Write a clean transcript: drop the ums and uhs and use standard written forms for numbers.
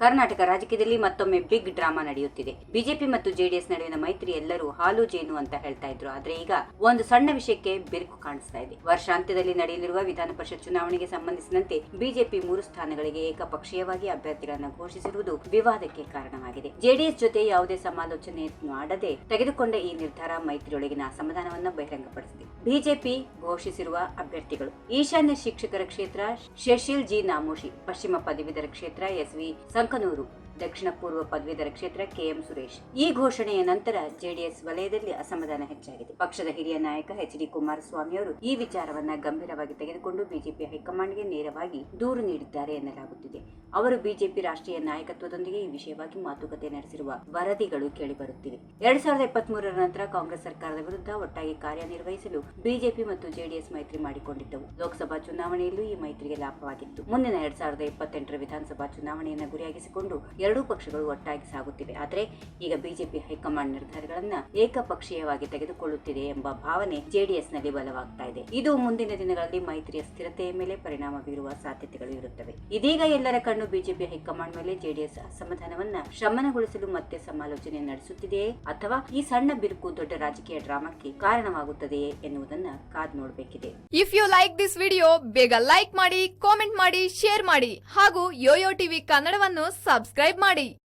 ಕರ್ನಾಟಕ ರಾಜಕೀಯದಲ್ಲಿ ಮತ್ತೊಮ್ಮೆ big drama ನಡೆಯುತ್ತಿದೆ. ಬಿಜೆಪಿ ಮತ್ತು ಜೆಡಿಎಸ್ ನಡುವಿನ ಮೈತ್ರಿ ಎಲ್ಲರೂ ಹಾಲು ಜೇನು ಅಂತ ಹೇಳ್ತಾ ಇದ್ರು. ಆದ್ರೆ ಈಗ ಒಂದು ಸಣ್ಣ ವಿಷಯಕ್ಕೆ ಬಿರುಕು ಕಾಣಿಸ್ತಾ ಇದೆ. ವರ್ಷಾಂತ್ಯದಲ್ಲಿ ನಡೆಯಲಿರುವ ವಿಧಾನ ಪರಿಷತ್ ಚುನಾವಣೆಗೆ ಸಂಬಂಧಿಸಿದಂತೆ ಬಿಜೆಪಿ 3 ಸ್ಥಾನಗಳಿಗೆ ಏಕಪಕ್ಷೀಯವಾಗಿ ಅಭ್ಯರ್ಥಿಗಳನ್ನು ಘೋಷಿಸಿರುವುದು ವಿವಾದಕ್ಕೆ ಕಾರಣವಾಗಿದೆ. ಜೆಡಿಎಸ್ ಜೊತೆ ಯಾವುದೇ ಸಮಾಲೋಚನೆ ಮಾಡದೆ ತೆಗೆದುಕೊಂಡ ಈ ನಿರ್ಧಾರ ಮೈತ್ರಿಯೊಳಗಿನ ಅಸಮಾಧಾನವನ್ನು ಬಹಿರಂಗಪಡಿಸಿದೆ. ಬಿಜೆಪಿ ಘೋಷಿಸಿರುವ ಅಭ್ಯರ್ಥಿಗಳು: ಈಶಾನ್ಯ ಶಿಕ್ಷಕರ ಕ್ಷೇತ್ರ ಶಶಿಲ್ ಜಿ ನಾಮೋಶಿ, ಪಶ್ಚಿಮ ಪದವೀಧರ ಕ್ಷೇತ್ರ ಎಸ್.ವಿ. ಸಂಕನೂರು, ದಕ್ಷಿಣ ಪೂರ್ವ ಪದವೀಧರ ಕ್ಷೇತ್ರ ಕೆಎಂ ಸುರೇಶ್. ಈ ಘೋಷಣೆಯ ನಂತರ ಜೆಡಿಎಸ್ ವಲಯದಲ್ಲಿ ಅಸಮಾಧಾನ ಹೆಚ್ಚಾಗಿದೆ. ಪಕ್ಷದ ಹಿರಿಯ ನಾಯಕ ಎಚ್.ಡಿ. ಕುಮಾರಸ್ವಾಮಿ ಅವರು ಈ ವಿಚಾರವನ್ನ ಗಂಭೀರವಾಗಿ ತೆಗೆದುಕೊಂಡು ಬಿಜೆಪಿ ಹೈಕಮಾಂಡ್ಗೆ ನೇರವಾಗಿ ದೂರು ನೀಡಿದ್ದಾರೆ ಎನ್ನಲಾಗುತ್ತಿದೆ. ಅವರು ಬಿಜೆಪಿ ರಾಷ್ಟ್ರೀಯ ನಾಯಕತ್ವದೊಂದಿಗೆ ಈ ವಿಷಯವಾಗಿ ಮಾತುಕತೆ ನಡೆಸಿರುವ ವರದಿಗಳು ಕೇಳಿಬರುತ್ತಿವೆ. 2023ರ ನಂತರ ಕಾಂಗ್ರೆಸ್ ಸರ್ಕಾರದ ವಿರುದ್ಧ ಒಟ್ಟಾಗಿ ಕಾರ್ಯನಿರ್ವಹಿಸಲು ಬಿಜೆಪಿ ಮತ್ತು ಜೆಡಿಎಸ್ ಮೈತ್ರಿ ಮಾಡಿಕೊಂಡಿದ್ದವು. ಲೋಕಸಭಾ ಚುನಾವಣೆಯಲ್ಲೂ ಈ ಮೈತ್ರಿಗೆ ಲಾಭವಾಗಿತ್ತು. ಮುಂದಿನ 2028ರ ವಿಧಾನಸಭಾ ಚುನಾವಣೆಯನ್ನು ಗುರಿಯಾಗಿಸಿಕೊಂಡು ಎರಡೂ ಪಕ್ಷಗಳು ಒಟ್ಟಾಗಿ ಸಾಗುತ್ತಿವೆ. ಆದರೆ ಈಗ ಬಿಜೆಪಿ ಹೈಕಮಾಂಡ್ ನಿರ್ಧಾರಗಳನ್ನ ಏಕಪಕ್ಷೀಯವಾಗಿ ತೆಗೆದುಕೊಳ್ಳುತ್ತಿದೆ ಎಂಬ ಭಾವನೆ ಜೆಡಿಎಸ್ ನಲ್ಲಿ ಬಲವಾಗ್ತಾ ಇದೆ. ಇದು ಮುಂದಿನ ದಿನಗಳಲ್ಲಿ ಮೈತ್ರಿಯ ಸ್ಥಿರತೆಯ ಮೇಲೆ ಪರಿಣಾಮ ಬೀರುವ ಸಾಧ್ಯತೆಗಳು ಇರುತ್ತವೆ. ಇದೀಗ ಎಲ್ಲರ ಕಣ್ಣು ಬಿಜೆಪಿ ಹೈಕಮಾಂಡ್ ಮೇಲೆ ಜೆಡಿಎಸ್ ಅಸಮಾಧಾನವನ್ನ ಶಮನಗೊಳಿಸಲು ಮತ್ತೆ ಸಮಾಲೋಚನೆ ನಡೆಸುತ್ತಿದೆಯೇ ಅಥವಾ ಈ ಸಣ್ಣ ಬಿರುಕು ದೊಡ್ಡ ರಾಜಕೀಯ ಡ್ರಾಮಾಕ್ಕೆ ಕಾರಣವಾಗುತ್ತದೆಯೇ ಎನ್ನುವುದನ್ನ ಕಾದ್ ನೋಡಬೇಕಿದೆ. If you like this video, ಬೇಗ ಲೈಕ್ ಮಾಡಿ, ಕಾಮೆಂಟ್ ಮಾಡಿ, ಶೇರ್ ಮಾಡಿ ಹಾಗೂ ಯೋಯೋ ಟಿವಿ ಕನ್ನಡವನ್ನು ಸಬ್ಸ್ಕ್ರೈಬ್ ಮಾಡಿ.